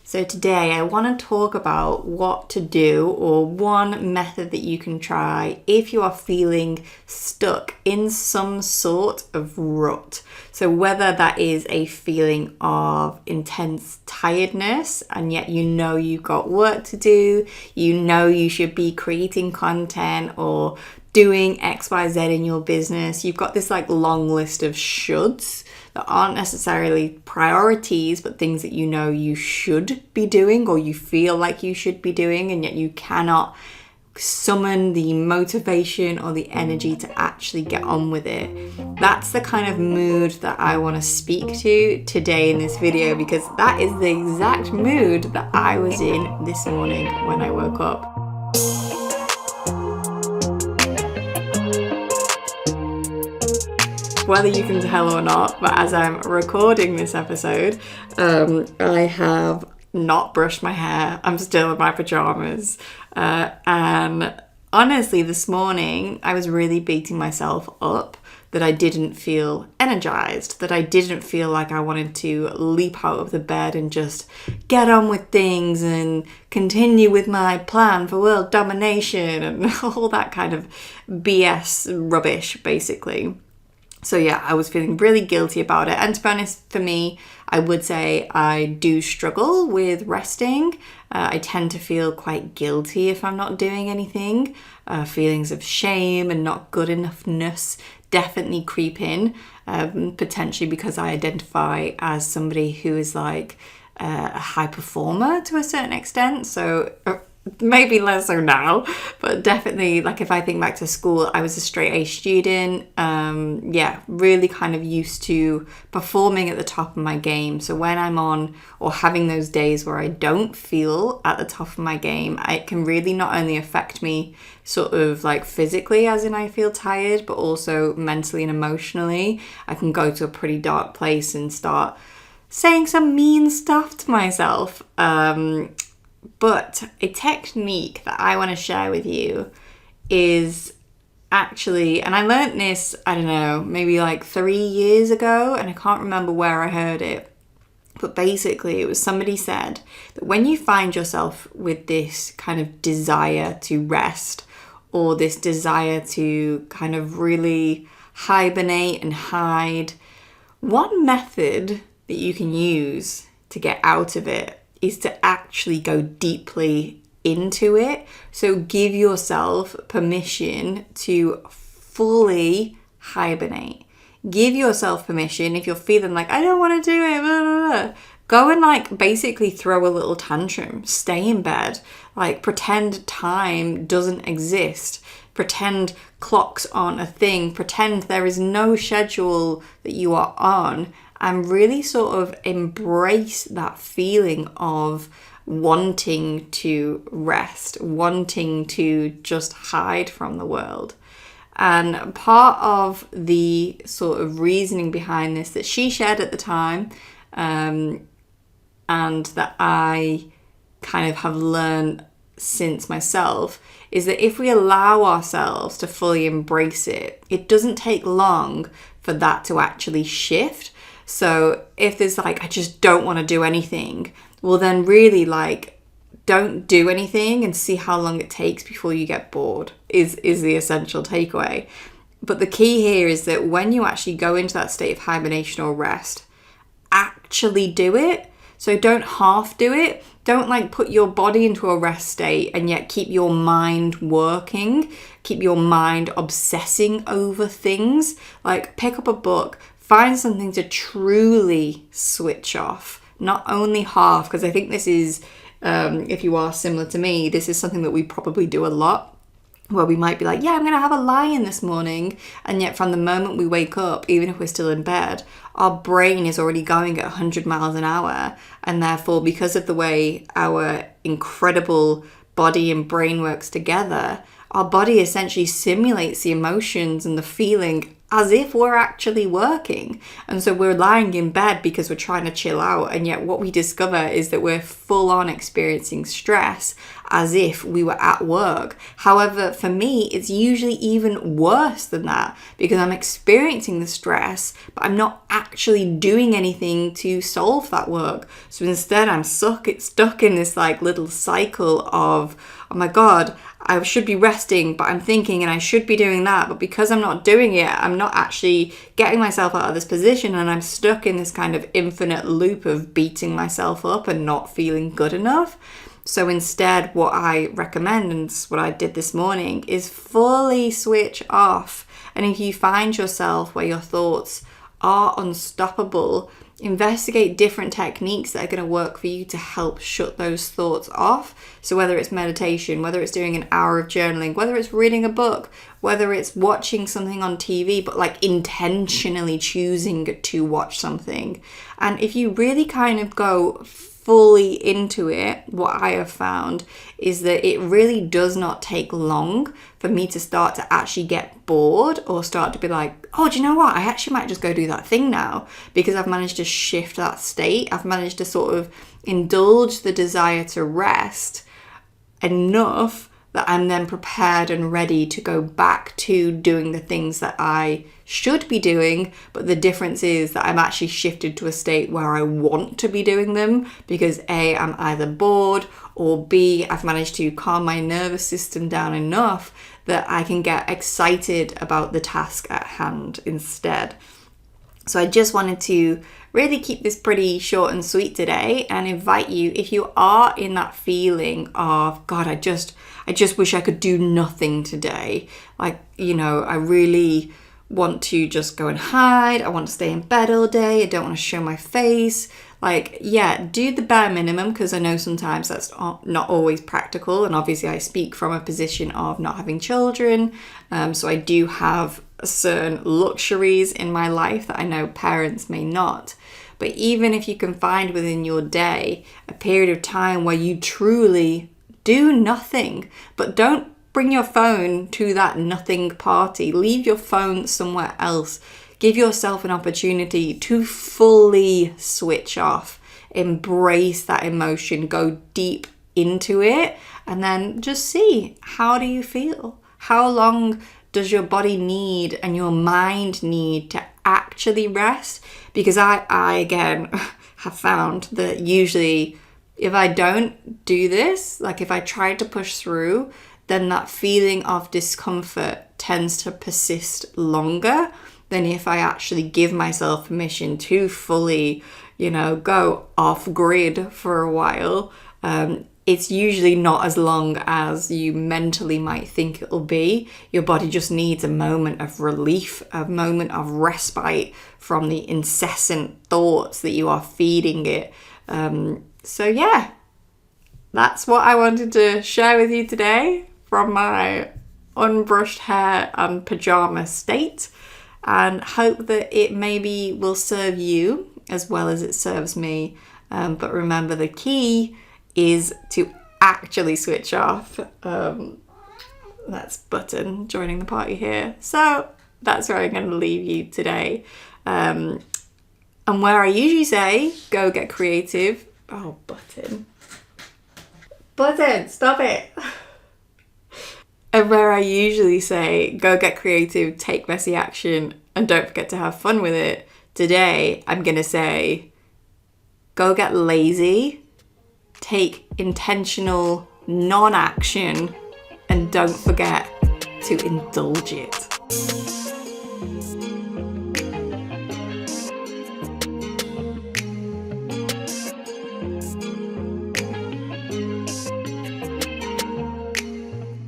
So today I want to talk about what to do, or one method that you can try if you are feeling stuck in some sort of rut. So whether that is a feeling of intense tiredness and yet you know you've got work to do, you know you should be creating content or doing XYZ in your business, you've got this long list of shoulds that aren't necessarily priorities, but things that you know you should be doing or you feel like you should be doing, and yet you cannot summon the motivation or the energy to actually get on with it. That's the kind of mood that I want to speak to today in this video, because that is the exact mood that I was in this morning when I woke up. Whether you can tell or not, but as I'm recording this episode, I have not brushed my hair. I'm still in my pajamas. And honestly, this morning, I was really beating myself up that I didn't feel energized, that I didn't feel like I wanted to leap out of the bed and just get on with things and continue with my plan for world domination and all that kind of BS rubbish, basically. So yeah, I was feeling really guilty about it. And to be honest, for me, I would say I do struggle with resting. I tend to feel quite guilty if I'm not doing anything. Feelings of shame and not good enoughness definitely creep in, potentially because I identify as somebody who is a high performer to a certain extent. So maybe less so now, but definitely if I think back to school, I was a straight A student. Really kind of used to performing at the top of my game. So when I'm on or having those days where I don't feel at the top of my game, it can really not only affect me sort of physically, as in I feel tired, but also mentally and emotionally. I can go to a pretty dark place and start saying some mean stuff to myself. But a technique that I want to share with you is actually, and I learned this, I don't know, maybe 3 years ago, and I can't remember where I heard it. But basically, it was somebody said that when you find yourself with this kind of desire to rest, or this desire to kind of really hibernate and hide, one method that you can use to get out of it is to actually go deeply into it. So give yourself permission to fully hibernate. Give yourself permission if you're feeling I don't want to do it, blah, blah, blah. Go and basically throw a little tantrum. Stay in bed. Pretend time doesn't exist. Pretend clocks aren't a thing. Pretend there is no schedule that you are on. And really sort of embrace that feeling of wanting to rest, wanting to just hide from the world. And part of the sort of reasoning behind this that she shared at the time, and that I kind of have learned since myself, is that if we allow ourselves to fully embrace it, it doesn't take long for that to actually shift. So if there's I just don't want to do anything, well then really don't do anything and see how long it takes before you get bored is the essential takeaway. But the key here is that when you actually go into that state of hibernation or rest, actually do it. So don't half do it. Don't put your body into a rest state and yet keep your mind working, keep your mind obsessing over things. Pick up a book, find something to truly switch off, not only half, because I think this is, if you are similar to me, this is something that we probably do a lot, where we might be I'm going to have a lie-in this morning, and yet from the moment we wake up, even if we're still in bed, our brain is already going at 100 miles an hour, and therefore, because of the way our incredible body and brain works together, our body essentially simulates the emotions and the feeling as if we're actually working. And so we're lying in bed because we're trying to chill out. And yet what we discover is that we're full on experiencing stress as if we were at work. However, for me, it's usually even worse than that because I'm experiencing the stress, but I'm not actually doing anything to solve that work. So instead, I'm stuck in this like little cycle of, oh my God, I should be resting, but I'm thinking and I should be doing that. But because I'm not doing it, I'm not actually getting myself out of this position, and I'm stuck in this kind of infinite loop of beating myself up and not feeling good enough. So instead, what I recommend, and it's what I did this morning, is fully switch off. And if you find yourself where your thoughts are unstoppable, investigate different techniques that are going to work for you to help shut those thoughts off. So whether it's meditation, whether it's doing an hour of journaling, whether it's reading a book, whether it's watching something on TV, but like intentionally choosing to watch something. And if you really kind of go fully into it, what I have found is that it really does not take long for me to start to actually get bored or start to be like, oh, do you know what? I actually might just go do that thing now, because I've managed to shift that state. I've managed to sort of indulge the desire to rest enough that I'm then prepared and ready to go back to doing the things that I should be doing. But the difference is that I'm actually shifted to a state where I want to be doing them because A, I'm either bored, or B, I've managed to calm my nervous system down enough that I can get excited about the task at hand instead. So I just wanted to really keep this pretty short and sweet today and invite you, if you are in that feeling of, God, I just wish I could do nothing today. Like, you know, I really want to just go and hide. I want to stay in bed all day. I don't want to show my face. Like, yeah, do the bare minimum, because I know sometimes that's not always practical. And obviously I speak from a position of not having children. So I do have certain luxuries in my life that I know parents may not. But even if you can find within your day a period of time where you truly do nothing, but don't bring your phone to that nothing party. Leave your phone somewhere else. Give yourself an opportunity to fully switch off. Embrace that emotion. Go deep into it. And then just see, how do you feel? How long does your body need and your mind need to actually rest? Because I again, have found that usually if I don't do this, like if I try to push through, then that feeling of discomfort tends to persist longer than if I actually give myself permission to fully, go off grid for a while. It's usually not as long as you mentally might think it'll be. Your body just needs a moment of relief, a moment of respite from the incessant thoughts that you are feeding it. So yeah, that's what I wanted to share with you today from my unbrushed hair and pajama state, and hope that it maybe will serve you as well as it serves me. But remember, the key is to actually switch off. That's Button joining the party here. So that's where I'm going to leave you today. And where I usually say, go get creative. Oh, Button, stop it. And where I usually say, go get creative, take messy action, and don't forget to have fun with it, today I'm going to say, go get lazy, take intentional non-action, and don't forget to indulge it.